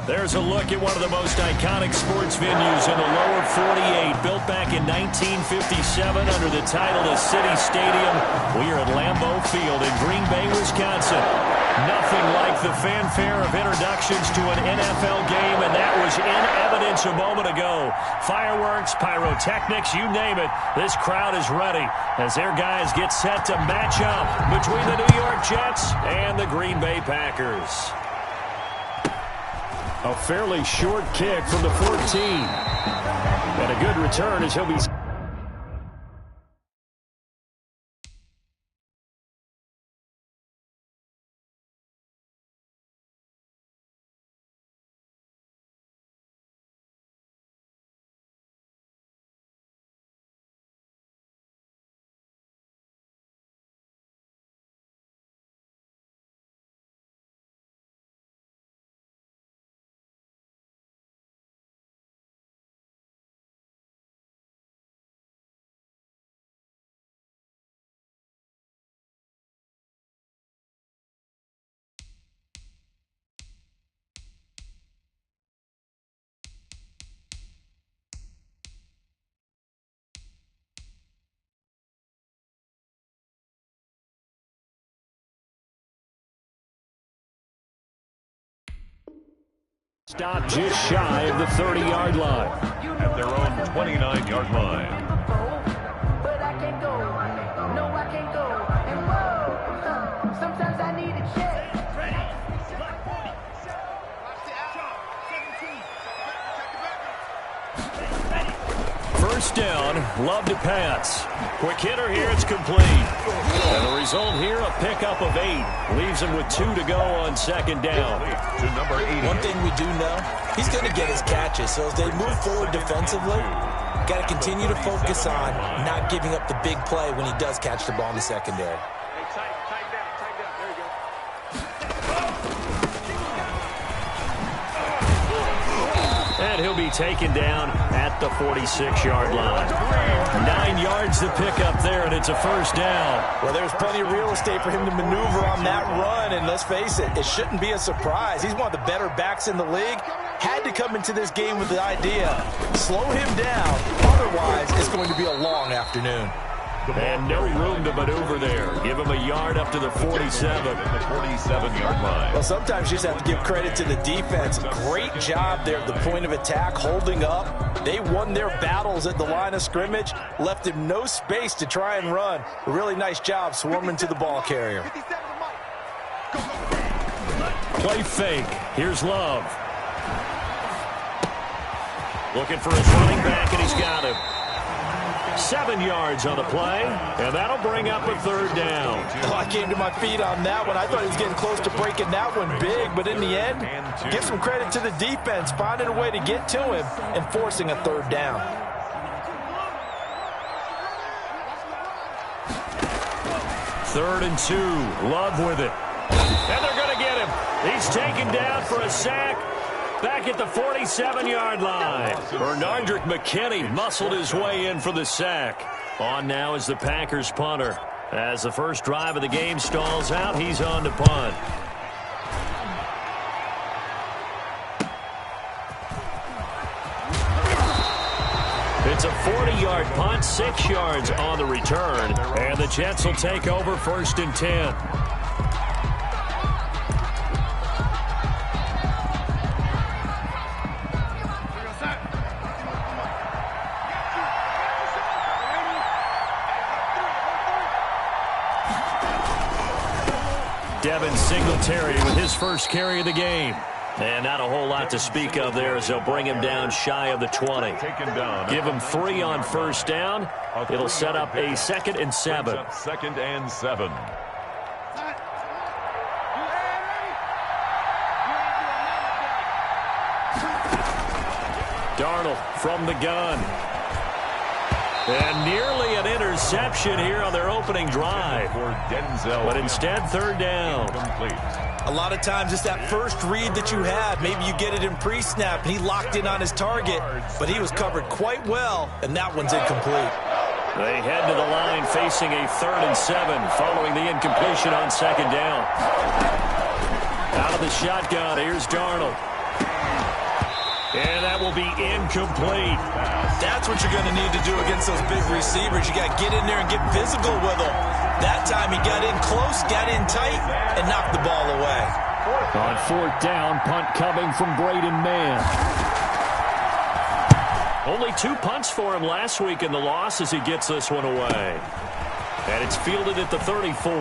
There's a look at one of the most iconic sports venues in the lower 48, built back in 1957 under the title of City Stadium. We are at Lambeau Field in Green Bay, Wisconsin. Nothing like the fanfare of introductions to an NFL game, and that was in evidence a moment ago. Fireworks, pyrotechnics, you name it. This crowd is ready as their guys get set to match up between the New York Jets and the Green Bay Packers. A fairly short kick from the 14. And a good return as he'll be... Stop just shy of the 30-yard line. At their own 29-yard line. But I can't go. No, I can't go. And whoa, sometimes I need a check. First down, love to pass. Quick hitter here, it's complete. And the result here, a pickup of 8. Leaves him with 2 to go on second down. To number 80. One thing we do know, he's going to get his catches. So as they move forward defensively, got to continue to focus on not giving up the big play when he does catch the ball in the secondary. And he'll be taken down at the 46-yard line. 9 yards to pick up there, and it's a first down. Well, there's plenty of real estate for him to maneuver on that run, and let's face it, it shouldn't be a surprise. He's one of the better backs in the league. Had to come into this game with the idea, slow him down, otherwise it's going to be a long afternoon. And no room to maneuver there. Give him a yard up to the 47. The 47-yard line. Well, sometimes you just have to give credit to the defense. Great job there at the point of attack, holding up. They won their battles at the line of scrimmage, left him no space to try and run. A really nice job swarming to the ball carrier. Play fake. Here's Love. Looking for his running back, and he's got him. 7 yards on the play, and that'll bring up a third down. Oh, I came to my feet on that one. I thought he was getting close to breaking that one big, but in the end, give some credit to the defense, finding a way to get to him and forcing a third down. Third and 2, Love with it. And they're going to get him. He's taken down for a sack. Back at the 47-yard line. Bernardrick McKinney muscled his way in for the sack. On now is the Packers punter. As the first drive of the game stalls out, he's on to punt. It's a 40-yard punt, 6 yards on the return. And the Jets will take over first and 10. Devin Singletary with his first carry of the game. And not a whole lot to speak of there as they'll bring him down shy of the 20. Give him 3 on first down. It'll set up a 2nd and 7. 2nd and 7. Darnold from the gun. And nearly an interception here on their opening drive. But instead, third down. A lot of times it's that first read that you have. Maybe you get it in pre-snap, and he locked in on his target, but he was covered quite well, and that one's incomplete. They head to the line facing a 3rd and 7 following the incompletion on second down. Out of the shotgun, here's Darnold. will be incomplete. That's what you're going to need to do against those big receivers. You got to get in there and get physical with them. That time he got in close, got in tight, and knocked the ball away. On fourth down, punt coming from Braden Mann. Only 2 punts for him last week in the loss as he gets this one away. And it's fielded at the 34.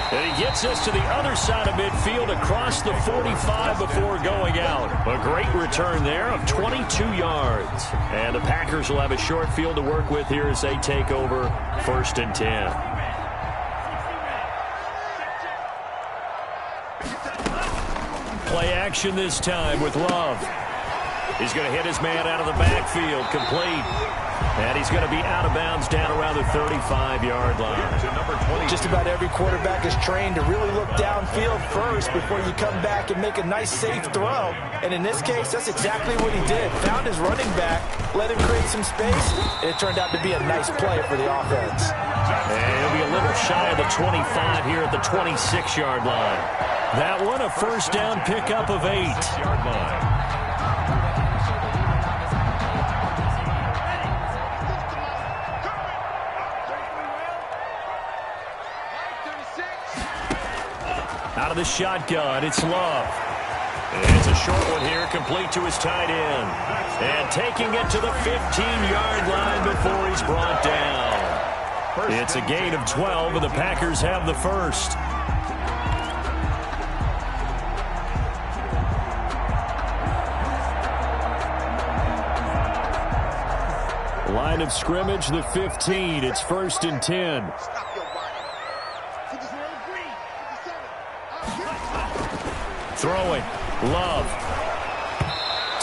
And he gets us to the other side of midfield across the 45 before going out. A great return there of 22 yards. And the Packers will have a short field to work with here as they take over 1st and 10. Play action this time with Love. He's going to hit his man out of the backfield, complete. And he's going to be out of bounds down around the 35-yard line. Just about every quarterback is trained to really look downfield first before you come back and make a nice, safe throw. And in this case, that's exactly what he did. Found his running back, let him create some space, and it turned out to be a nice play for the offense. And he'll be a little shy of the 25 here at the 26-yard line. That one, a first down pickup of 8. Out of the shotgun, it's Love. It's a short one here, complete to his tight end. And taking it to the 15-yard line before he's brought down. It's a gain of 12, and the Packers have the first. Line of scrimmage, the 15. It's 1st and 10. Throwing. Love.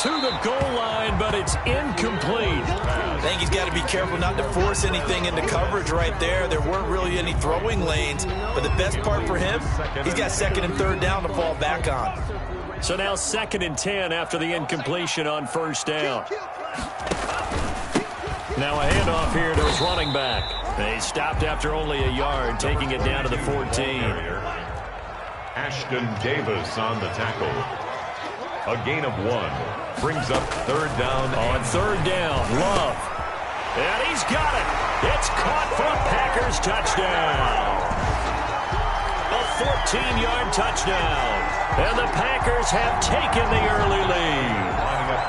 To the goal line, but it's incomplete. I think he's got to be careful not to force anything into coverage right there. There weren't really any throwing lanes, but the best part for him, he's got 2nd and 3rd down to fall back on. So now 2nd and 10 after the incompletion on 1st down. Now a handoff here to his running back. They stopped after only a yard, taking it down to the 14. Ashton Davis on the tackle. A gain of 1. Brings up 3rd down. On 3rd down, Love. And he's got it. It's caught for a Packers touchdown. A 14-yard touchdown. And the Packers have taken the early lead.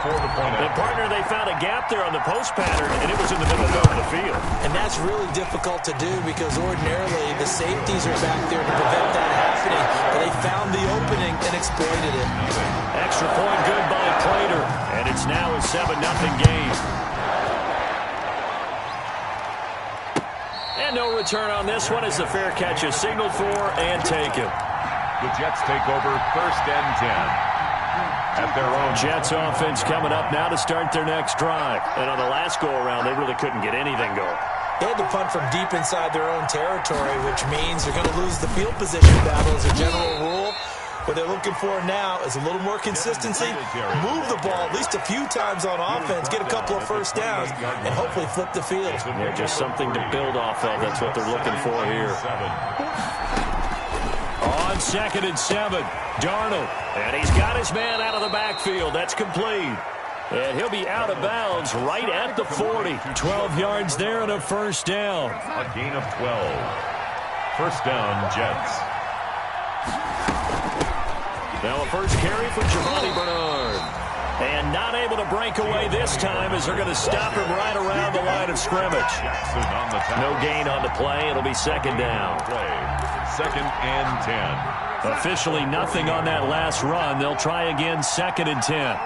The partner, they found a gap there on the post pattern, and it was in the middle of the field. And that's really difficult to do because ordinarily the safeties are back there to prevent that happening. But they found the opening and exploited it. Extra point good by Prater, and it's now a 7-0 game. And no return on this one as the fair catch is signaled for and taken. The Jets take over 1st and 10. At their own. Jets offense coming up now to start their next drive. And on the last go-around, they really couldn't get anything going. They had to punt from deep inside their own territory, which means they're going to lose the field position battle as a general rule. What they're looking for now is a little more consistency, move the ball at least a few times on offense, get a couple of first downs, and hopefully flip the field. Yeah, just something to build off of. That's what they're looking for here. On 2nd and 7, Darnold. And he's got his man out of the backfield. That's complete. And he'll be out of bounds right at the 40. 12 yards there and a first down. A gain of 12. First down, Jets. Now a first carry for Giovanni Bernard. And not able to break away this time as they're going to stop him right around the line of scrimmage. No gain on the play. It'll be 2nd down. 2nd and 10. Officially nothing on that last run. They'll try again 2nd and 10.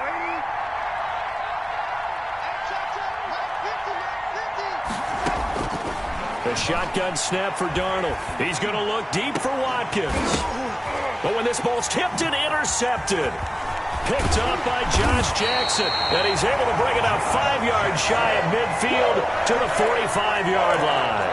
The shotgun snap for Darnold. He's going to look deep for Watkins. But when this ball's tipped and intercepted. Picked up by Josh Jackson. And he's able to bring it out 5 yards shy of midfield to the 45-yard line.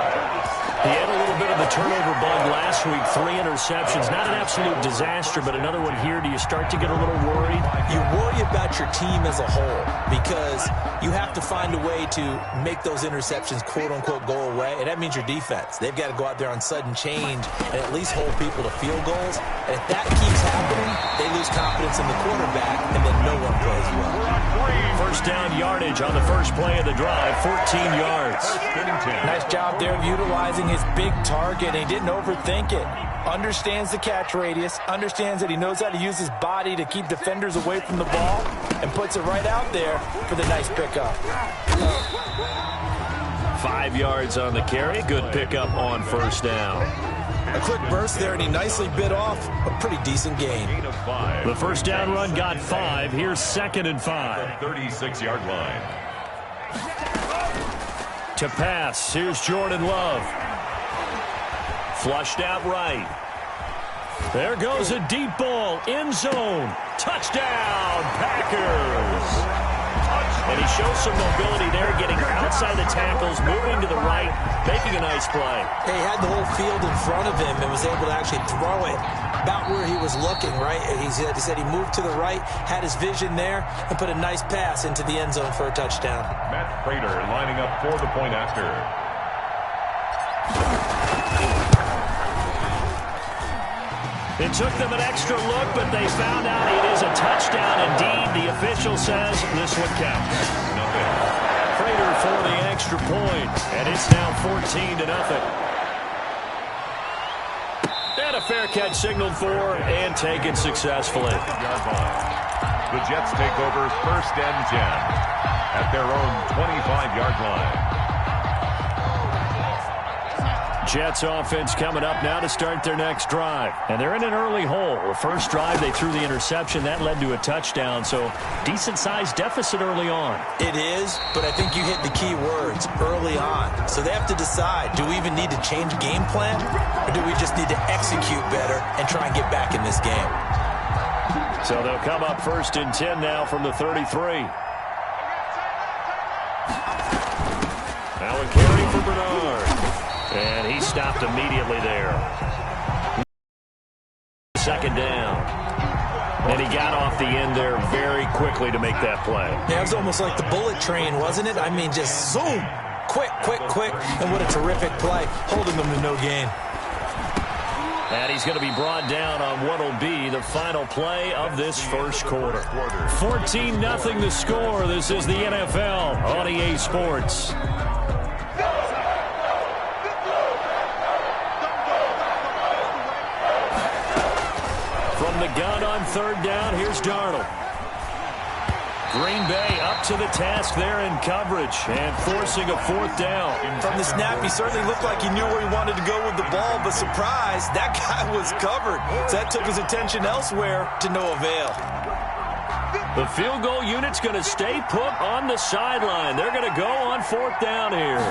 He had a little bit of the turnover bug last week, 3 interceptions. Not an absolute disaster, but another one here. Do you start to get a little worried? You worry about your team as a whole because you have to find a way to make those interceptions, quote-unquote, go away, and that means your defense. They've got to go out there on sudden change and at least hold people to field goals. And if that keeps happening, they lose confidence in the quarterback, and then no one plays well. First down yardage on the first play of the drive, 14 yards. Nice job there of utilizing his big target. He didn't overthink it. Understands the catch radius, understands that he knows how to use his body to keep defenders away from the ball, and puts it right out there for the nice pickup. 5 yards on the carry. Good pickup on first down. A quick burst there, and he nicely bit off a pretty decent gain. The first down run got 5. Here's 2nd and 5. 36-yard line. To pass, here's Jordan Love. Flushed out right. There goes a deep ball, end zone. Touchdown, Packers. And he shows some mobility there, getting outside the tackles, moving to the right, making a nice play. He had the whole field in front of him and was able to actually throw it about where he was looking, right? He said he moved to the right, had his vision there, and put a nice pass into the end zone for a touchdown. Matt Prater lining up for the point after. It took them an extra look, but they found out it is a touchdown indeed. The official says this one counts. Prater for the extra point, and it's now 14-0. And a fair catch signaled for and taken successfully. The Jets take over 1st and 10 at their own 25-yard line. Jets offense coming up now to start their next drive. And they're in an early hole. The first drive, they threw the interception. That led to a touchdown, so decent-sized deficit early on. It is, but I think you hit the key words, early on. So they have to decide, do we even need to change game plan, or do we just need to execute better and try and get back in this game? So they'll come up 1st and 10 now from the 33. Now a carry for Bernard. And he stopped immediately there. 2nd down. And he got off the end there very quickly to make that play. Yeah, it was almost like the bullet train, wasn't it? I mean, just zoom. Quick, quick, quick. And what a terrific play, holding them to no gain. And he's going to be brought down on what will be the final play of this first quarter. 14-0 the score. This is the NFL on EA Sports. From the gun on 3rd down, here's Darnold. Green Bay up to the task there in coverage and forcing a 4th down. From the snap, he certainly looked like he knew where he wanted to go with the ball, but surprise, that guy was covered. So that took his attention elsewhere to no avail. The field goal unit's going to stay put on the sideline. They're going to go on 4th down here.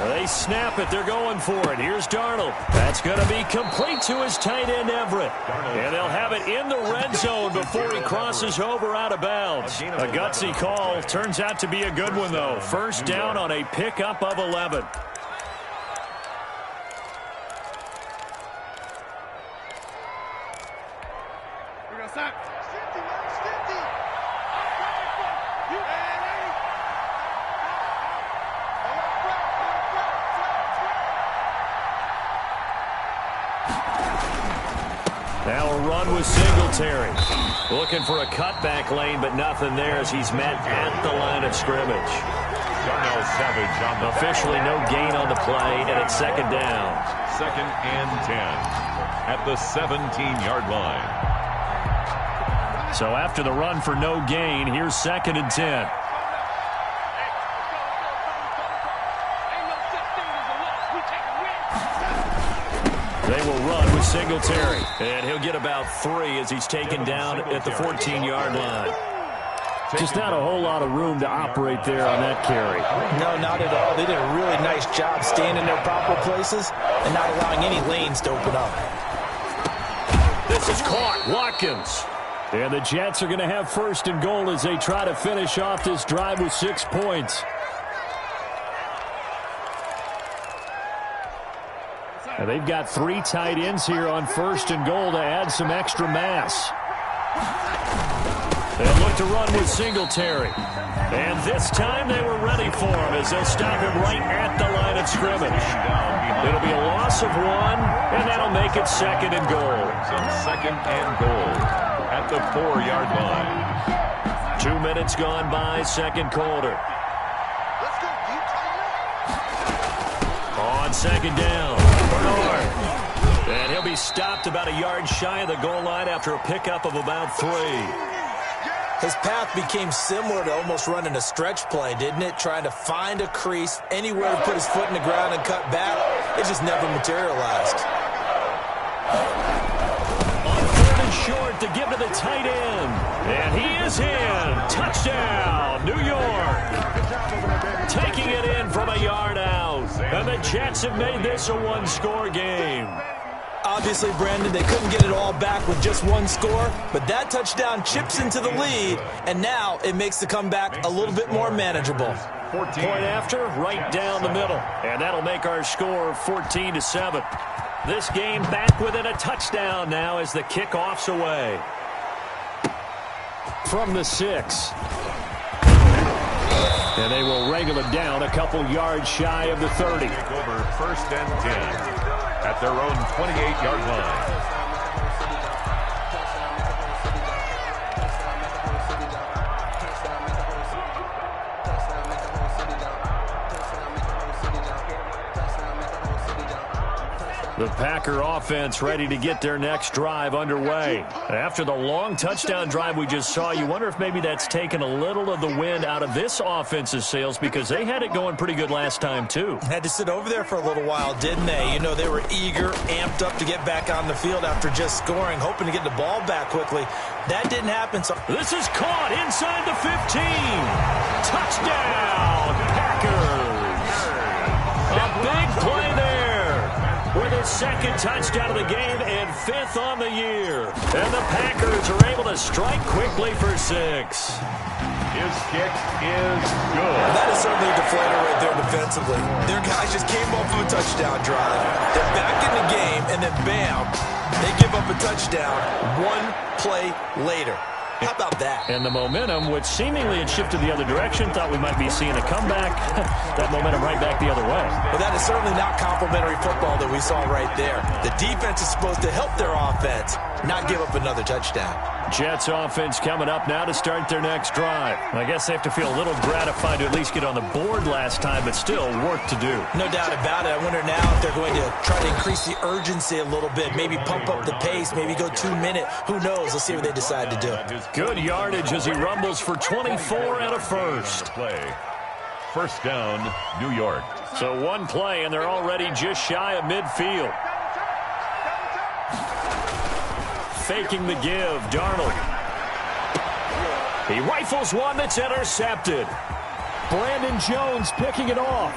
They snap it. They're going for it. Here's Darnold. That's going to be complete to his tight end, Everett. And they'll have it in the red zone before he crosses over out of bounds. A gutsy call. Turns out to be a good one, though. 1st down on a pickup of 11. Now a run with Singletary. Looking for a cutback lane, but nothing there as he's met at the line of scrimmage. Darnell Savage on the officially no gain on the play, and it's 2nd down. 2nd and 10 at the 17-yard line. So after the run for no gain, here's 2nd and 10. They will run with Singletary, and he'll get about 3 as he's taken down at the 14-yard line. Just not a whole lot of room to operate there on that carry. No, not at all. They did a really nice job staying in their proper places and not allowing any lanes to open up. This is caught. Watkins. And the Jets are going to have 1st and goal as they try to finish off this drive with 6 points. And they've got 3 tight ends here on 1st and goal to add some extra mass. They look to run with Singletary. And this time they were ready for him as they'll stop him right at the line of scrimmage. It'll be a loss of 1, and that'll make it 2nd and goal. So 2nd and goal at the 4-yard line. 2 minutes gone by, 2nd quarter. On 2nd down, Bernard. And he'll be stopped about a yard shy of the goal line after a pickup of about 3. His path became similar to almost running a stretch play, didn't it? Trying to find a crease, anywhere to put his foot in the ground and cut back. It just never materialized. On 3rd and short to give to the tight end. And he is in. Touchdown, New York. Taking it in from a yard out. And the Jets have made this a 1-score game. Obviously, Brandon, they couldn't get it all back with just 1 score, but that touchdown chips into the lead, and now it makes the comeback a little bit more manageable. 14. Point after, right down the middle. And that'll make our score 14-7. This game back within a touchdown now as the kickoff's away. From the 6. And they will wrangle it down a couple yards shy of the 30. Take over 1st and 10 at their own 28-yard line. The Packer offense ready to get their next drive underway. After the long touchdown drive we just saw, you wonder if maybe that's taken a little of the wind out of this offense's sails because they had it going pretty good last time, too. Had to sit over there for a little while, didn't they? You know, they were eager, amped up to get back on the field after just scoring, hoping to get the ball back quickly. That didn't happen. So this is caught inside the 15. Touchdown, Packers. A big play there. With his 2nd touchdown of the game and 5th on the year. And the Packers are able to strike quickly for 6. His kick is good. That is certainly a deflator right there defensively. Their guys just came off of a touchdown drive. They're back in the game, and then bam, they give up a touchdown 1 play later. How about that? And the momentum, which seemingly had shifted the other direction, thought we might be seeing a comeback. That momentum right back the other way. Well, that is certainly not complimentary football that we saw right there. The defense is supposed to help their offense, not give up another touchdown. Jets offense coming up now to start their next drive. I guess they have to feel a little gratified to at least get on the board last time, but still work to do. No doubt about it. I wonder now if they're going to try to increase the urgency a little bit, maybe pump up the pace, maybe go 2-minute. Who knows? Let's see what they decide to do. Good yardage as he rumbles for 24 and a first. Play. 1st down, New York. So 1 play, and they're already just shy of midfield. Faking the give, Darnold. He rifles one that's intercepted. Brandon Jones picking it off.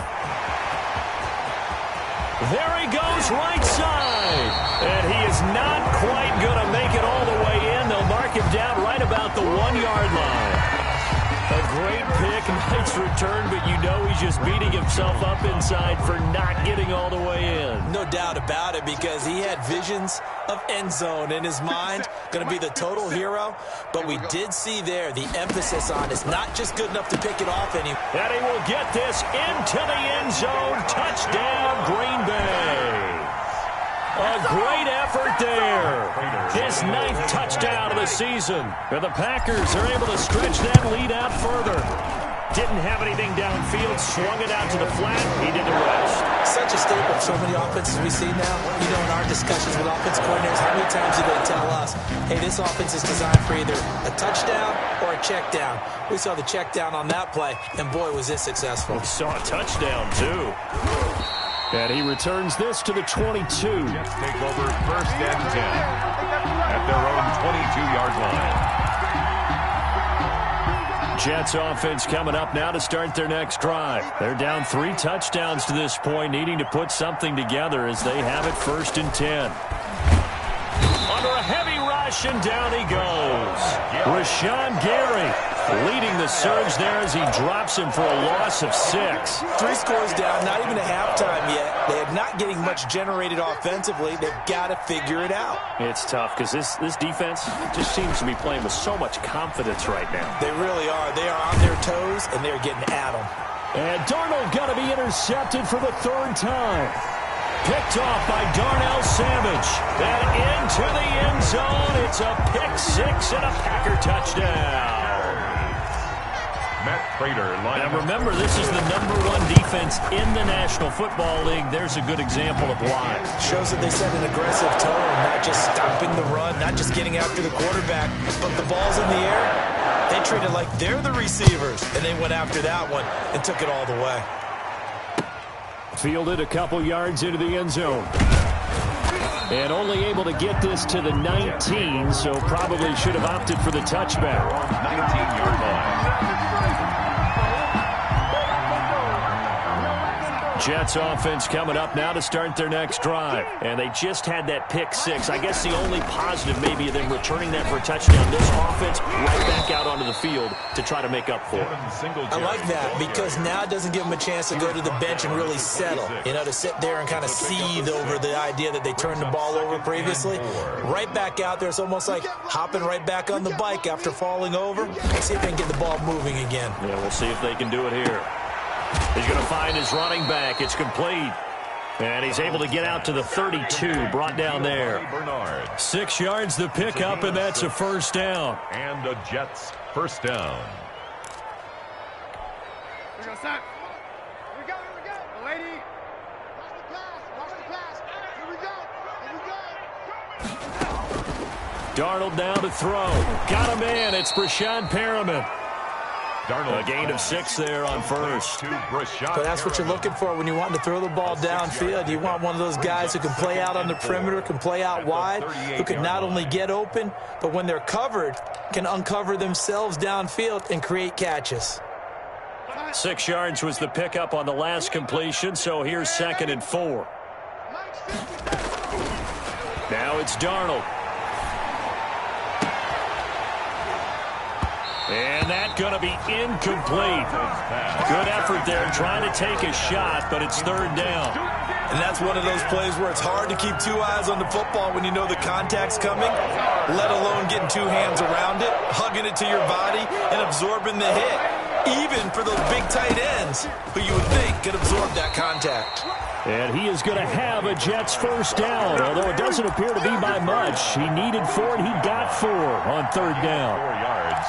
There he goes, right side. And he is not quite going to make it all the way in. They'll mark him down right about the 1-yard line. A great pick, nice return, but you know he's just beating himself up inside for not getting all the way in. No doubt about it, because he had visions of end zone in his mind. Going to be the total hero, but we did see there the emphasis on it's not just good enough to pick it off anymore. And he will get this into the end zone. Touchdown, Green Bay. A great effort there. His 9th touchdown of the season. And the Packers are able to stretch that lead out further. Didn't have anything downfield, swung it out to the flat. He did the rest. Such a staple of so many offenses we see now. You know, in our discussions with offense coordinators, how many times do they tell us, hey, this offense is designed for either a touchdown or a check down. We saw the check down on that play, and boy, was this successful. We saw a touchdown, too. And he returns this to the 22. Jets take over 1st and 10 at their own 22-yard line. Jets offense coming up now to start their next drive. They're down 3 touchdowns to this point, needing to put something together as they have it 1st and 10. Under a heavy rush, and down he goes. Rashawn Gary Leading the surge there as he drops him for a loss of 6. 3 scores down, not even a halftime yet. They are not getting much generated offensively. They've got to figure it out. It's tough because this defense just seems to be playing with so much confidence right now. They really are. They are on their toes, and they're getting at them. And Darnold got to be intercepted for the 3rd time. Picked off by Darnell Savage. And into the end zone. It's a pick 6 and a Packer touchdown. Matt Prater. And remember, this is the #1 defense in the National Football League. There's a good example of why. Shows that they set an aggressive tone, not just stopping the run, not just getting after the quarterback, but the ball's in the air. They treat it like they're the receivers, and they went after that one and took it all the way. Fielded a couple yards into the end zone. And only able to get this to the 19, so probably should have opted for the touchback. 19-yard line. Jets offense coming up now to start their next drive. And they just had that pick 6. I guess the only positive maybe of them returning that for a touchdown. This offense right back out onto the field to try to make up for it. I like that because now it doesn't give them a chance to go to the bench and really settle. You know, to sit there and kind of seethe over the idea that they turned the ball over previously. Right back out there. It's almost like hopping right back on the bike after falling over. Let's see if they can get the ball moving again. Yeah, we'll see if they can do it here. He's going to find his running back. It's complete. And he's able to get out to the 32, brought down there. 6 yards the pickup, and that's a 1st down. And the Jets' 1st down. Here we go, son. Here we go, here we go. Lady. Watch the pass. Watch the pass. Here we go. Here we go. Darnold now to throw. Got him in. It's Brashad Perriman. Darnold. A gain of 6 there on 1st. But that's what you're looking for when you want to throw the ball downfield. You want one of those guys who can play out on the perimeter, can play out wide, who can not only get open, but when they're covered, can uncover themselves downfield and create catches. 6 yards was the pickup on the last completion, so here's 2nd and 4. Now it's Darnold. And that's going to be incomplete. Good effort there trying to take a shot, but it's 3rd down. And that's one of those plays where it's hard to keep 2 eyes on the football when you know the contact's coming, let alone getting 2 hands around it, hugging it to your body, and absorbing the hit. Even for those big tight ends who you would think could absorb that contact. And he is going to have a Jets 1st down, although it doesn't appear to be by much. He needed 4, and he got 4 on 3rd down. 4 yards.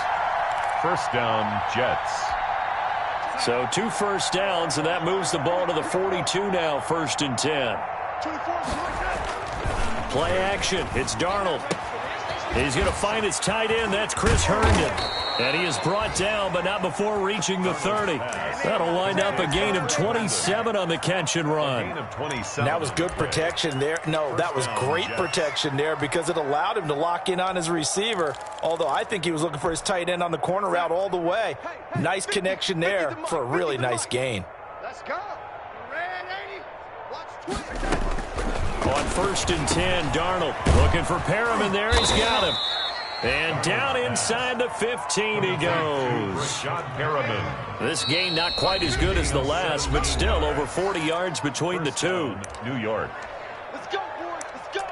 1st down, Jets. So 2 1st downs, and that moves the ball to the 42 now, 1st and 10. Play action. It's Darnold. He's going to find his tight end. That's Chris Herndon. And he is brought down, but not before reaching the 30. That'll wind up a gain of 27 on the catch and run. That was good protection there. No, that was great protection there because it allowed him to lock in on his receiver, although I think he was looking for his tight end on the corner route all the way. Nice connection there for a really nice gain. Let's go. Red 80. Watch 20. On 1st and 10, Darnold looking for Perriman there. He's got him. And down inside the 15 he goes. Brashad Perriman. This gain not quite as good as the last, but still over 40 yards between the two. New York. Let's go, boys. Let's go.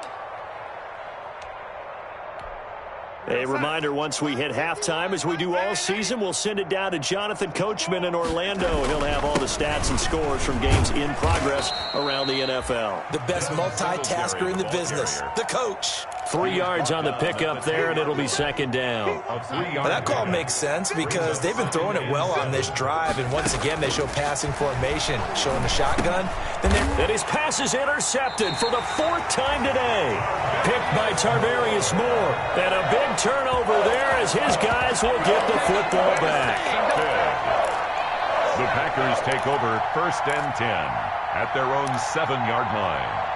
A reminder, once we hit halftime, as we do all season, we'll send it down to Jonathan Coachman in Orlando. He'll have all the stats and scores from games in progress around the NFL. The best multitasker in the business, the coach. 3 yards on the pickup there, and it'll be 2nd down. Well, that call makes sense because they've been throwing it well on this drive, and once again they show passing formation, showing the shotgun. And his pass is intercepted for the 4th time today. Picked by Tarvarius Moore, and a big turnover there as his guys will get the football back. The Packers take over 1st and 10 at their own 7-yard line.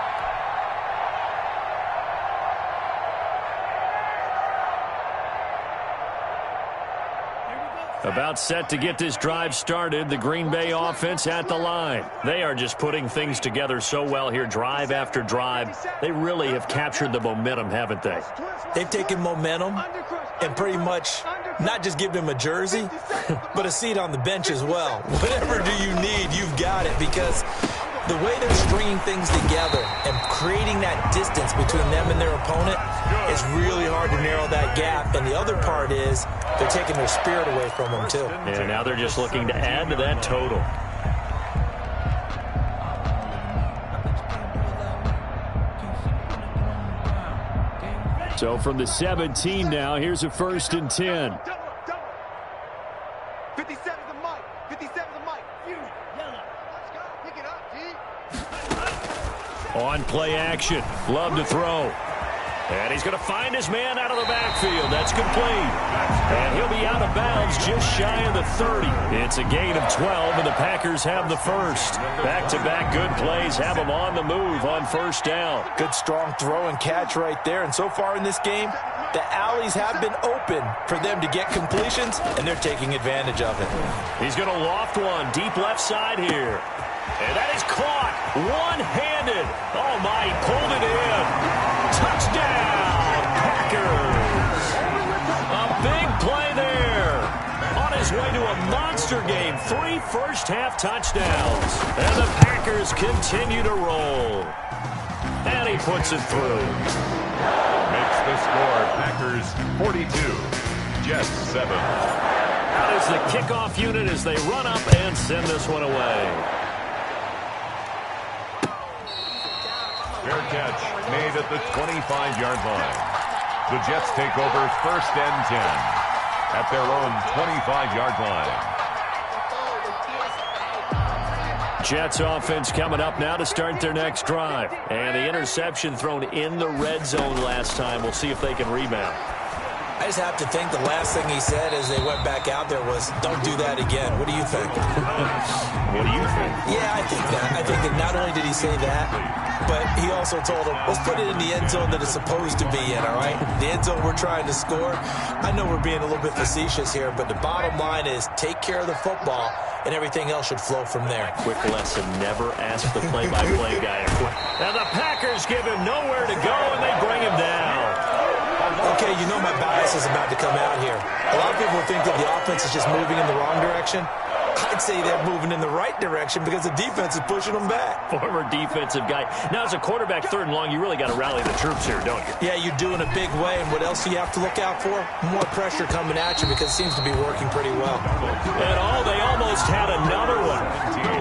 About set to get this drive started, the Green Bay offense at the line. They are just putting things together so well here, drive after drive. They really have captured the momentum, haven't they? They've taken momentum and pretty much not just giving him a jersey, but a seat on the bench as well. Whatever do you need, you've got it, because the way they're stringing things together and creating that distance between them and their opponent is really hard to narrow that gap. And the other part is they're taking their spirit away from them, too. And now they're just looking to add to that total. So from the 17 now, here's a 1st and 10. 57's the mic. 57's the mic. Let's go. Pick it up, D. On play action. Love to throw. And he's going to find his man out of the backfield. That's complete. And he'll be out of bounds just shy of the 30. It's a gain of 12, and the Packers have the first. Back-to-back good plays have them on the move on 1st down. Good, strong throw and catch right there. And so far in this game, the alleys have been open for them to get completions, and they're taking advantage of it. He's going to loft one deep left side here. And that is caught one-handed. Oh, my, he pulled it in. Touchdown, Packers. A big play there. On his way to a monster game. 3 first-half touchdowns. And the Packers continue to roll. And he puts it through. Makes the score Packers 42, Jets 7. Out is the kickoff unit as they run up and send this one away. Fair catch made at the 25-yard line. The Jets take over 1st and 10 at their own 25-yard line. Jets offense coming up now to start their next drive. And the interception thrown in the red zone last time. We'll see if they can rebound. I just have to think the last thing he said as they went back out there was, don't do that again. What do you think? What do you think? Yeah, I think that. I think that not only did he say that, but he also told him, let's put it in the end zone that it's supposed to be in, all right? The end zone we're trying to score. I know we're being a little bit facetious here, but the bottom line is take care of the football, and everything else should flow from there. Quick lesson, never ask the play-by-play guy. Now the Packers give him nowhere to go, and they bring him down. Okay, you know my bias is about to come out here. A lot of people think that the offense is just moving in the wrong direction. I'd say they're moving in the right direction because the defense is pushing them back. Former defensive guy. Now, as a quarterback, 3rd and long, you really got to rally the troops here, don't you? Yeah, you do in a big way. And what else do you have to look out for? More pressure coming at you because it seems to be working pretty well. And they almost had another one.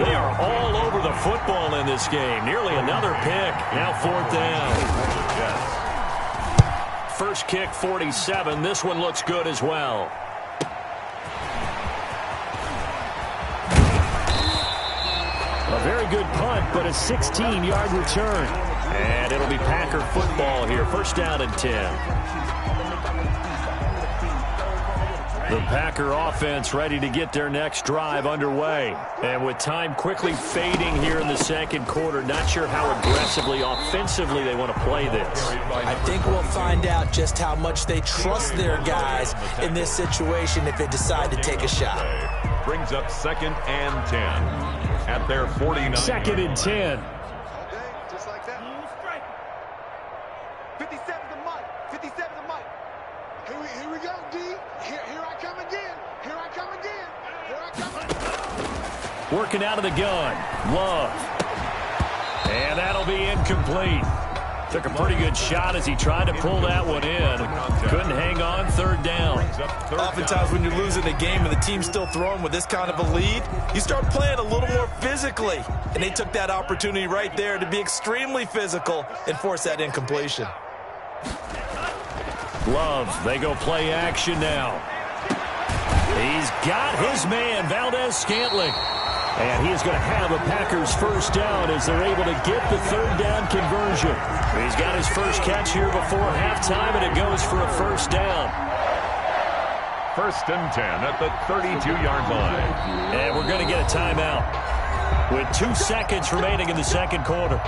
They are all over the football in this game. Nearly another pick. Now 4th down. First kick, 47. This one looks good as well. A very good punt, but a 16-yard return. And it'll be Packer football here. 1st down and 10. The Packer offense ready to get their next drive underway. And with time quickly fading here in the 2nd quarter, not sure how aggressively, offensively they want to play this. I think we'll find out just how much they trust their guys in this situation if they decide to take a shot. Brings up 2nd and 10 at their 49. 2nd and 10. Okay, just like that. 57's the mic. 57's the mic. Here we go, D. Here I come again. Here I come again. Here I come again. Working out of the gun. Love. And that'll be incomplete. Took a pretty good shot as he tried to pull that one in. Couldn't hang on. 3rd down. Oftentimes when you're losing a game and the team's still throwing with this kind of a lead, you start playing a little more physically. And they took that opportunity right there to be extremely physical and force that incompletion. Love, they go play action now. He's got his man, Valdez-Scantling. And he is going to have a Packers 1st down as they're able to get the 3rd down conversion. He's got his first catch here before halftime, and it goes for a 1st down. 1st and 10 at the 32-yard line. And we're going to get a timeout with 2 seconds remaining in the 2nd quarter.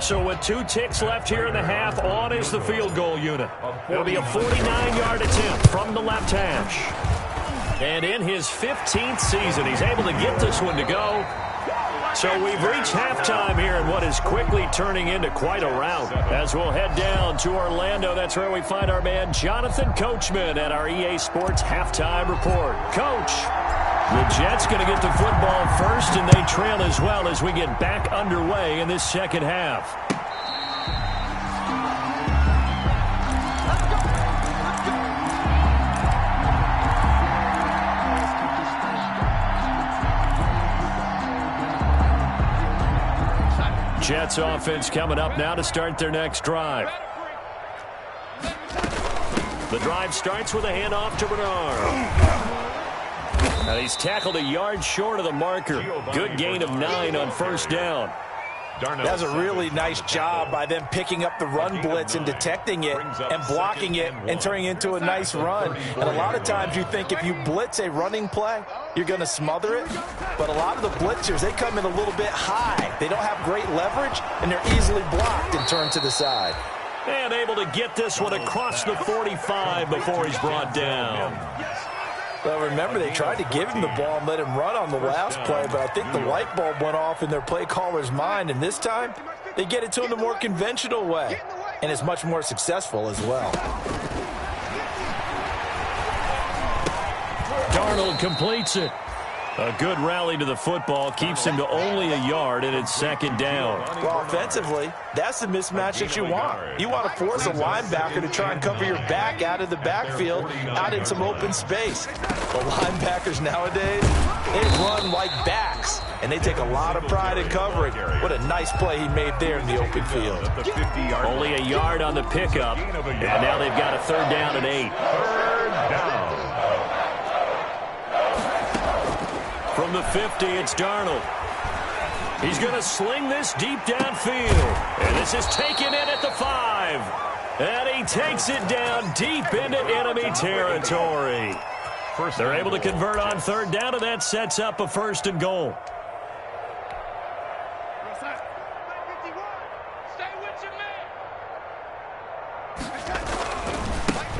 So with 2 ticks left here in the half, on is the field goal unit. It'll be a 49-yard attempt from the left hash. And in his 15th season, he's able to get this one to go. So we've reached halftime here in what is quickly turning into quite a rout. As we'll head down to Orlando, that's where we find our man Jonathan Coachman at our EA Sports Halftime Report. Coach, the Jets going to get the football first, and they trail as well as we get back underway in this second half. Jets offense coming up now to start their next drive. The drive starts with a handoff to Bernard. And he's tackled a yard short of the marker. Good gain of 9 on first down. That's a really nice job by them picking up the run blitz and detecting it and blocking it and turning it into a nice run. And a lot of times you think if you blitz a running play, you're going to smother it. But a lot of the blitzers, they come in a little bit high. They don't have great leverage, and they're easily blocked and turned to the side. And able to get this one across the 45 before he's brought down. Well, remember, they tried to give him the ball and let him run on the last play, but I think the light bulb went off in their play caller's mind, and this time they get it to him the more conventional way, and it's much more successful as well. Darnold completes it. A good rally to the football keeps him to only a yard, and it's second down. Well, offensively, that's the mismatch that you want. You want to force a linebacker to try and cover your back out of the backfield, out in some open space. The linebackers nowadays, they run like backs, and they take a lot of pride in covering. What a nice play he made there in the open field. Only a yard on the pickup, and now they've got a third down and 8. Third down. From the 50, it's Darnold. He's going to sling this deep downfield. And this is taken in at the 5. And he takes it down deep into enemy territory. They're able to convert on third down, and that sets up a first and goal.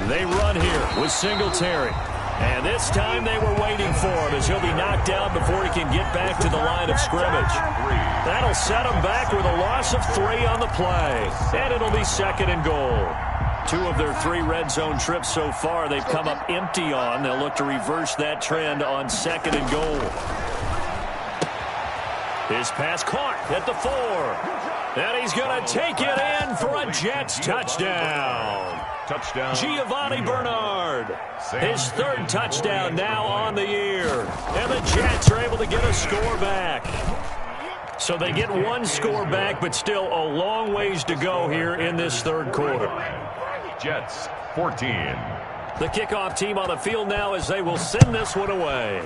They run here with Singletary. And this time they were waiting for him as he'll be knocked down before he can get back to the line of scrimmage. That'll set him back with a loss of 3 on the play. And it'll be second and goal. 2 of their 3 red zone trips so far they've come up empty on. They'll look to reverse that trend on second and goal. His pass caught at the 4. And he's going to take it in for a Jets touchdown. Touchdown. Giovanni Bernard. His 3rd touchdown now on the year. And the Jets are able to get a score back. So they get 1 score back, but still a long ways to go here in this 3rd quarter. Jets 14. The kickoff team on the field now as they will send this one away.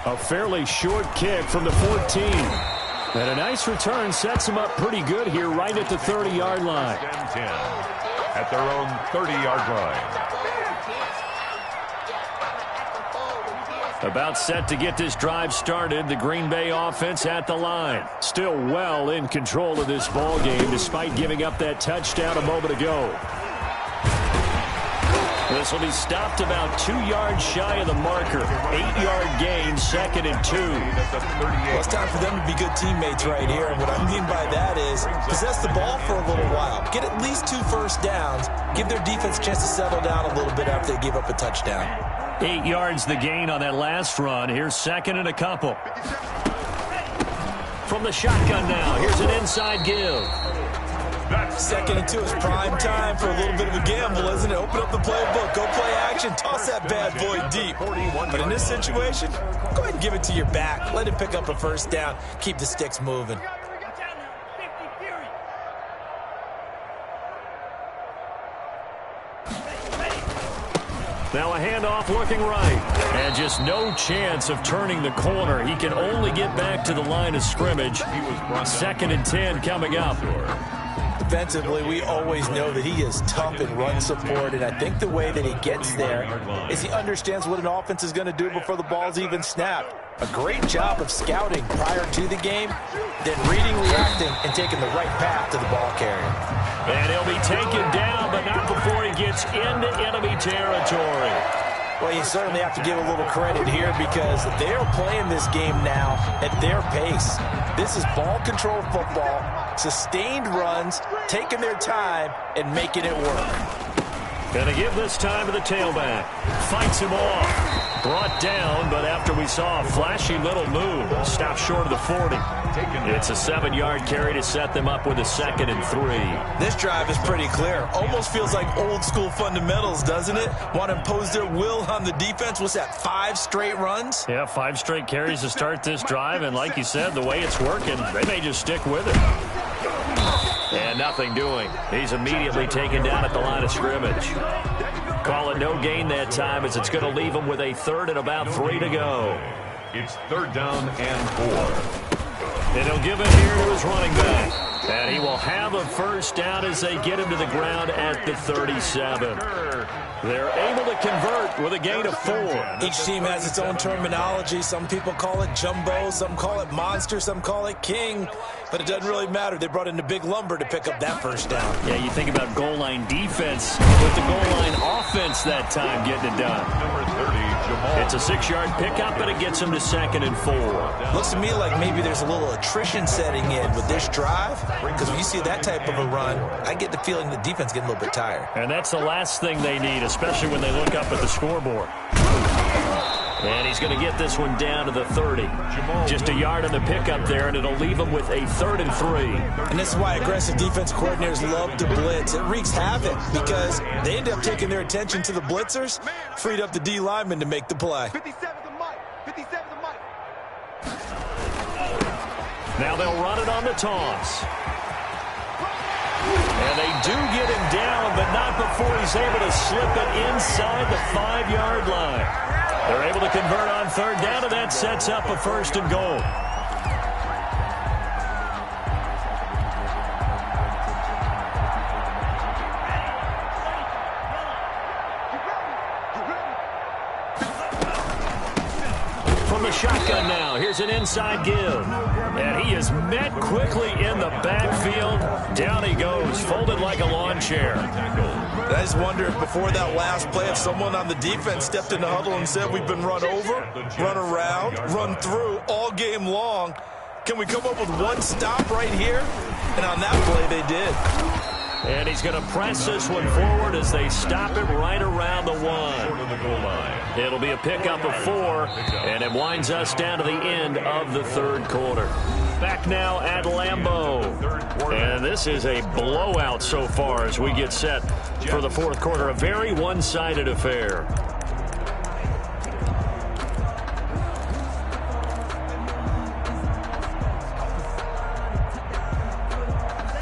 A fairly short kick from the 14. And a nice return sets them up pretty good here right at the 30-yard line. 10 at their own 30-yard line. About set to get this drive started. The Green Bay offense at the line. Still well in control of this ball game despite giving up that touchdown a moment ago. This will be stopped about 2 yards shy of the marker. 8-yard gain, second and 2. Well, it's time for them to be good teammates right here. And what I mean by that is possess the ball for a little while. Get at least 2 first downs. Give their defense a chance to settle down a little bit after they give up a touchdown. 8 yards the gain on that last run. Here's second and a couple. From the shotgun now, here's an inside give. Second and 2 is prime time for a little bit of a gamble, isn't it? Open up the playbook, go play action, toss that bad boy deep. But in this situation, go ahead and give it to your back. Let him pick up a first down. Keep the sticks moving. Now a handoff looking right. And just no chance of turning the corner. He can only get back to the line of scrimmage. Second and 10 coming up. Defensively, we always know that he is tough in run support, and I think the way that he gets there is he understands what an offense is going to do before the ball's even snapped. A great job of scouting prior to the game, then reading, reacting, and taking the right path to the ball carrier. And he'll be taken down, but not before he gets into enemy territory. Well, you certainly have to give a little credit here because they're playing this game now at their pace. This is ball control football, sustained runs, taking their time, and making it work. Going to give this time to the tailback. Fights him off. Brought down, but after we saw a flashy little move, stopped short of the 40. It's a 7-yard carry to set them up with a 2nd and 3. This drive is pretty clear. Almost feels like old school fundamentals, doesn't it? Want to impose their will on the defense. What's that, 5 straight runs? Yeah, 5 straight carries to start this drive, and like you said, the way it's working, they may just stick with it. And nothing doing. He's immediately taken down at the line of scrimmage. Call it no gain that time as it's going to leave him with a 3rd and about 3 to go. It's 3rd down and 4. And he'll give it here to his running back. And he will have a 1st down as they get him to the ground at the 37. They're able to convert with a gain of 4. Each team has its own terminology. Some people call it jumbo, some call it monster, some call it king. But it doesn't really matter. They brought in the big lumber to pick up that 1st down. Yeah, you think about goal line defense with the goal line offense that time getting it done. Number 30, Jamal. It's a 6-yard pickup, but it gets him to 2nd and 4. Looks to me like maybe there's a little attrition setting in with this drive. Because when you see that type of a run, I get the feeling the defense getting a little bit tired. And that's the last thing they need, especially when they look up at the scoreboard. And he's going to get this one down to the 30. Just a yard on the pickup there, and it'll leave him with a 3rd and 3. And this is why aggressive defense coordinators love to blitz. It wreaks havoc because they end up taking their attention to the blitzers, freed up the D lineman to make the play. 57 to Mike. 57 to Mike. Now they'll run it on the toss. And they do get him down, but not before he's able to slip it inside the 5-yard line. They're able to convert on 3rd down, and that sets up a 1st and goal. From the shotgun now, here's an inside give. And he is met quickly in the backfield. Down he goes, folded like a lawn chair. I just wonder if before that last play, if someone on the defense stepped in the huddle and said, we've been run over, run around, run through all game long. Can we come up with one stop right here? And on that play, they did. And he's going to press this one forward as they stop it right around the 1. Short of the goal line. It'll be a pickup of 4, and it winds us down to the end of the 3rd quarter. Back now at Lambeau. And this is a blowout so far as we get set for the 4th quarter. A very one-sided affair.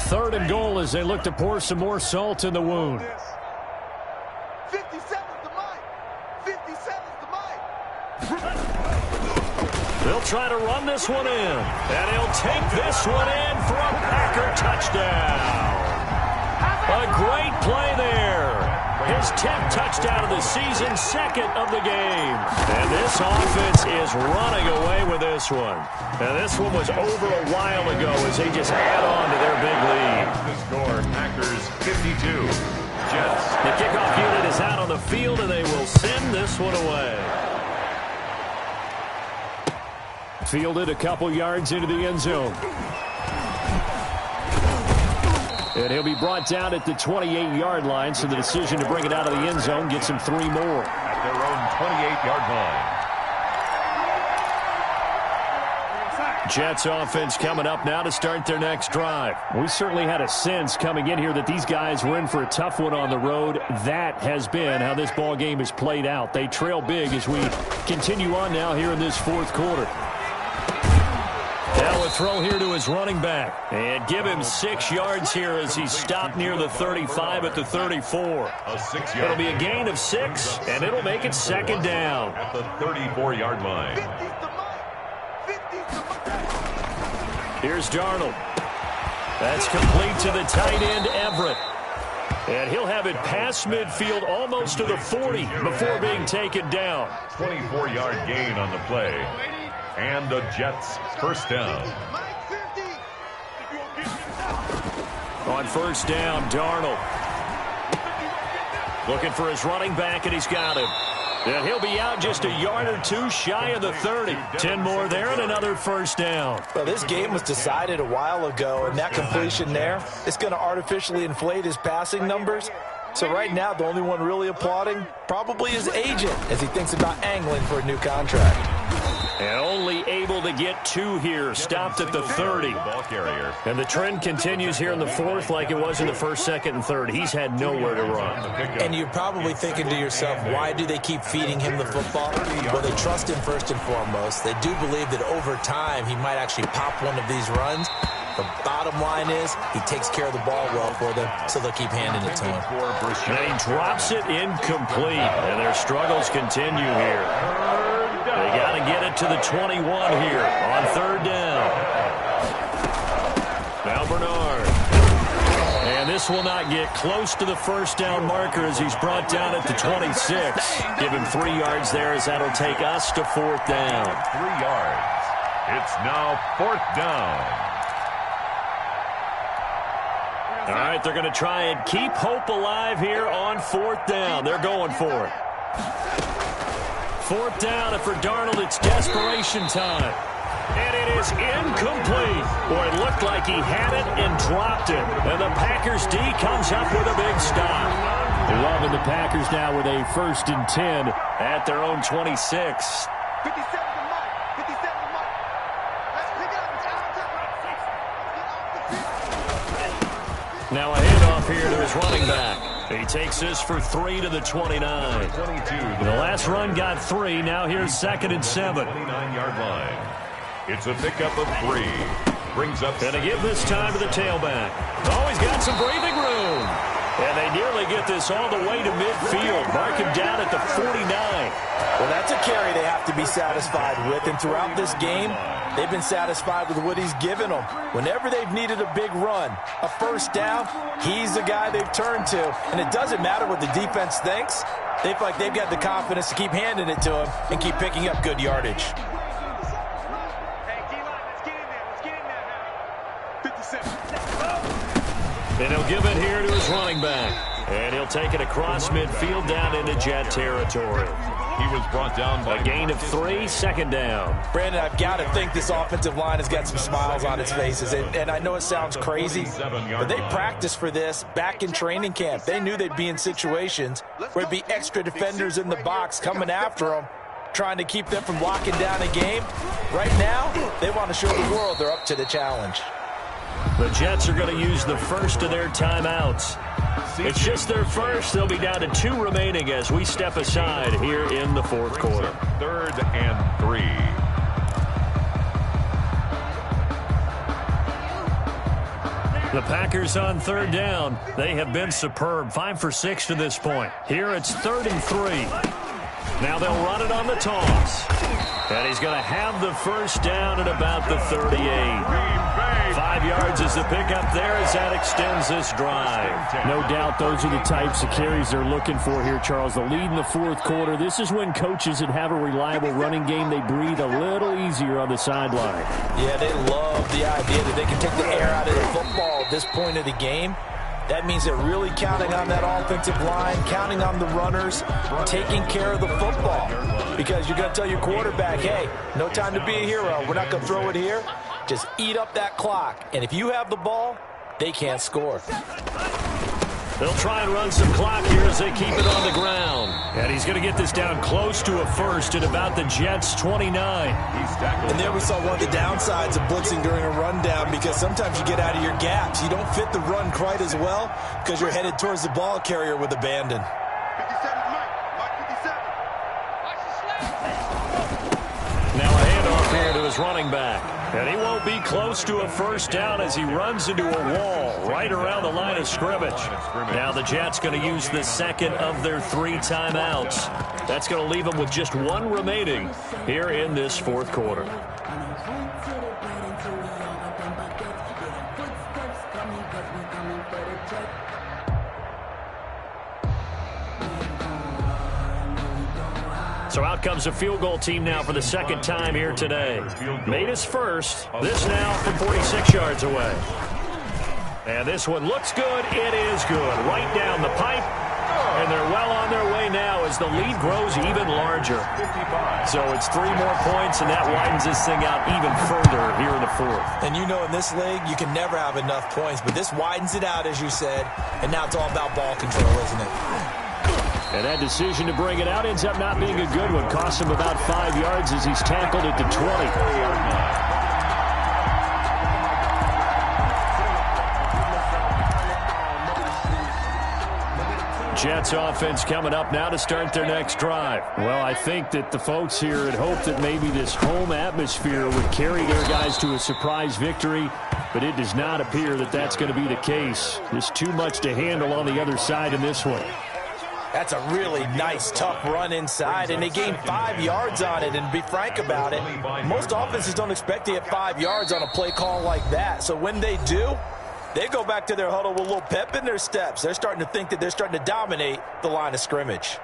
Third and goal as they look to pour some more salt in the wound. 57 to Mike. 57 to Mike. They'll try to run this one in. And he'll take this one in for a Packer touchdown. A great play there. His 10th touchdown of the season, 2nd of the game. And this offense is running away with this one. And this one was over a while ago as they just add on to their big lead. The score, Packers 52. Jets. The kickoff unit is out on the field, and they will send this one away. Fielded a couple yards into the end zone. And he'll be brought down at the 28-yard line, so the decision to bring it out of the end zone gets him 3 more. At their own 28-yard line. Jets offense coming up now to start their next drive. We certainly had a sense coming in here that these guys were in for a tough one on the road. That has been how this ball game has played out. They trail big as we continue on now here in this 4th quarter. Now a throw here to his running back. And give him 6 yards here as he's stopped near the 35 at the 34. A 6-yard. It'll be a gain of 6, and it'll make it 2nd down. At the 34-yard line. 50 to Mike. 50 to Mike. Here's Darnold. That's complete to the tight end, Everett. And he'll have it past midfield almost to the 40 before being taken down. 24-yard gain on the play. And the Jets' 1st down. Mike 50. On 1st down, Darnold. Looking for his running back, and he's got him. And he'll be out just a yard or two shy of the 30. 10 more there and another first down. Well, this game was decided a while ago, and that completion there is going to artificially inflate his passing numbers. So right now, the only one really applauding probably his agent as he thinks about angling for a new contract. And only able to get 2 here. Stopped at the 30. And the trend continues here in the 4th like it was in the 1st, 2nd, and 3rd. He's had nowhere to run. And you're probably thinking to yourself, why do they keep feeding him the football? Well, they trust him first and foremost. They do believe that over time he might actually pop one of these runs. The bottom line is he takes care of the ball well for them, so they'll keep handing it to him. And he drops it incomplete. And their struggles continue here. They got to get it to the 21 here on 3rd down. Now Bernard. And this will not get close to the first down marker as he's brought down at the 26. Give him 3 yards there as that'll take us to 4th down. 3 yards. It's now 4th down. All right, they're going to try and keep hope alive here on 4th down. They're going for it. 4th down, and for Darnold, it's desperation time. And it is incomplete. Boy, it looked like he had it and dropped it. And the Packers D comes up with a big stop. Loving the Packers now with a 1st and 10 at their own 26. 57 to Mike. 57 to Mike. Let's pick it up. It's out of time. Now a handoff here to his running back. He takes this for 3 to the 29. The last run got 3. Now here's 2nd and 7. 29-yard line. It's a pickup of 3. Brings up. And to give this time to the tailback. Oh, he's got some breathing room. And they nearly get this all the way to midfield. Mark him down at the 49. Well, that's a carry they have to be satisfied with. And throughout this game, they've been satisfied with what he's given them. Whenever they've needed a big run, a first down, he's the guy they've turned to. And it doesn't matter what the defense thinks. They feel like they've got the confidence to keep handing it to him and keep picking up good yardage. Hey, D-line, let's get in there. Let's get in there now. 57. And he'll give it here to his running back. And he'll take it across midfield down into Jet territory. He was brought down by a gain of 3, 2nd down. Brandon, I've got to think this offensive line has got some smiles on its faces. And I know it sounds crazy, but they practiced for this back in training camp. They knew they'd be in situations where it'd be extra defenders in the box coming after them, trying to keep them from locking down a game. Right now, they want to show the world they're up to the challenge. The Jets are going to use the first of their timeouts. It's just their first. They'll be down to 2 remaining as we step aside here in the 4th quarter. 3rd and 3. The Packers on 3rd down. They have been superb. 5 for 6 to this point. Here it's 3rd and 3. Now they'll run it on the toss. And he's going to have the first down at about the 38. 5 yards is the pickup there as that extends this drive. No doubt those are the types of carries they're looking for here, Charles. The lead in the 4th quarter. This is when coaches that have a reliable running game, they breathe a little easier on the sideline. Yeah, they love the idea that they can take the air out of the football at this point of the game. That means they're really counting on that offensive line, counting on the runners, taking care of the football. Because you're going to tell your quarterback, hey, no time to be a hero. We're not going to throw it here. Just eat up that clock. And if you have the ball, they can't score. They'll try and run some clock here as they keep it on the ground. And he's going to get this down close to a first at about the Jets' 29. And there we saw one of the downsides of blitzing during a rundown, because sometimes you get out of your gaps. You don't fit the run quite as well because you're headed towards the ball carrier with abandon. 57 Mike. Mike 57. Now a handoff here to his running back. And he won't be close to a first down as he runs into a wall right around the line of scrimmage. Now the Jets going to use the 2nd of their 3 timeouts. That's going to leave them with just 1 remaining here in this 4th quarter. So out comes a field goal team now for the 2nd time here today. Made his first. This now from 46 yards away. And this one looks good. It is good. Right down the pipe. And they're well on their way now as the lead grows even larger. 55. So it's 3 more points, and that widens this thing out even further here in the fourth. And you know in this league, you can never have enough points, but this widens it out, as you said, and now it's all about ball control, isn't it? And that decision to bring it out ends up not being a good one. Costs him about 5 yards as he's tackled at the 20. Jets offense coming up now to start their next drive. Well, I think that the folks here had hoped that maybe this home atmosphere would carry their guys to a surprise victory, but it does not appear that that's going to be the case. There's too much to handle on the other side in this one. That's a really nice, tough run inside, and they gained 5 yards on it. And to be frank about it, most offenses don't expect to get 5 yards on a play call like that. So when they do, they go back to their huddle with a little pep in their steps. They're starting to think that they're starting to dominate the line of scrimmage.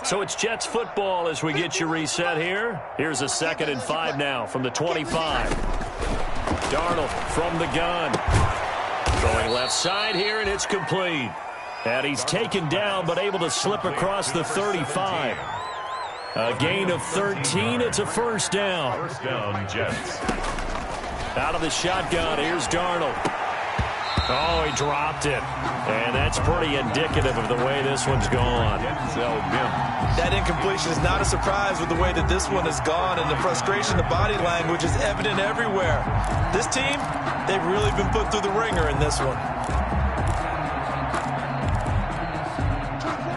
So it's Jets football as we get you reset here. Here's a 2nd and 5 now from the 25. Darnold from the gun. Going left side here, and it's complete. And he's taken down, but able to slip across the 35. A gain of 13. It's a first down. First down, Jets. Out of the shotgun, here's Darnold. Oh, he dropped it. And that's pretty indicative of the way this one's gone. That incompletion is not a surprise with the way that this one has gone, and the frustration, the body language is evident everywhere. This team, they've really been put through the ringer in this one.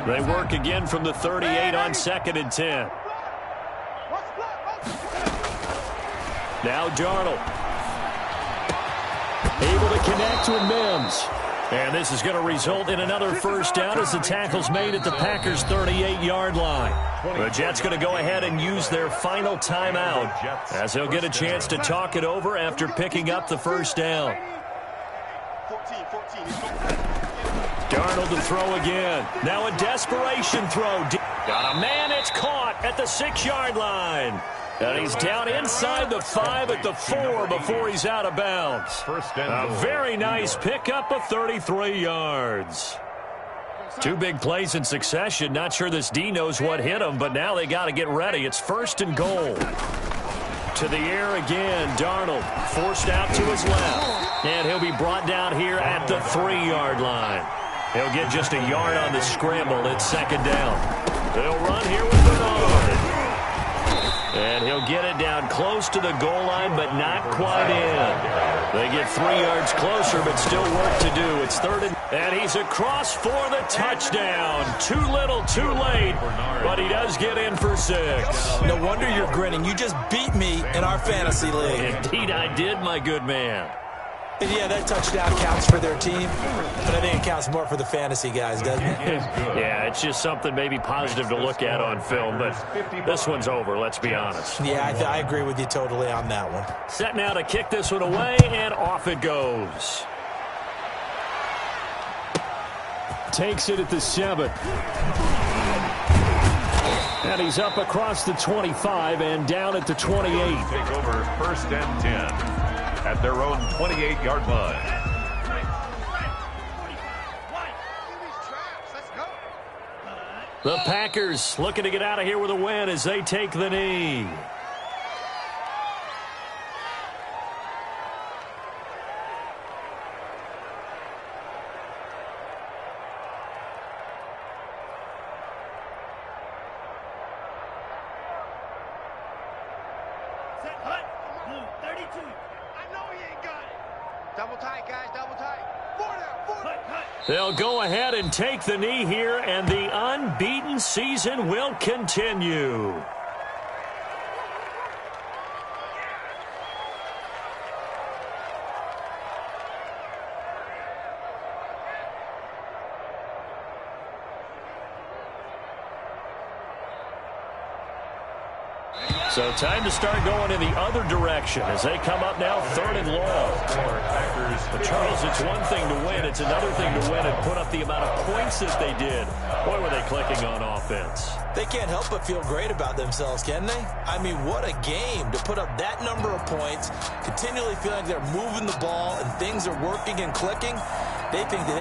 They work again from the 38 on 2nd and 10. Now Darnold. Able to connect with Mims. And this is going to result in another first down as the tackle's made at the Packers' 38-yard line. The Jets going to go ahead and use their final timeout as they'll get a chance to talk it over after picking up the first down. Darnold to throw again. Now a desperation throw. Got a man, it's caught at the 6-yard line. And he's down inside the 5 at the 4 before he's out of bounds. A very nice pickup of 33 yards. 2 big plays in succession. Not sure this D knows what hit him, but now they got to get ready. It's 1st and goal. To the air again. Darnold forced out to his left. And he'll be brought down here at the 3-yard line. He'll get just a yard on the scramble. It's 2nd down. They'll run here with Bernard. And he'll get it down close to the goal line, but not quite in. They get 3 yards closer, but still work to do. It's 3rd and he's across for the touchdown. Too little, too late, but he does get in for 6. No wonder you're grinning. You just beat me in our fantasy league. Indeed I did, my good man. And yeah, that touchdown counts for their team, but I think it counts more for the fantasy guys, doesn't it? Yeah, it's just something maybe positive to look at on film, but this one's over, let's be honest. Yeah, I agree with you totally on that one. Set now to kick this one away, and off it goes. Takes it at the 7. And he's up across the 25 and down at the 28. Take over 1st and 10 at their own 28-yard line. The Packers looking to get out of here with a win as they take the knee. They'll go ahead and take the knee here, and the unbeaten season will continue. So time to start going in the other direction as they come up now 3rd and long. But Charles, it's one thing to win. It's another thing to win and put up the amount of points that they did. Boy, were they clicking on offense. They can't help but feel great about themselves, can they? I mean, what a game to put up that number of points, continually feeling like they're moving the ball and things are working and clicking. They think that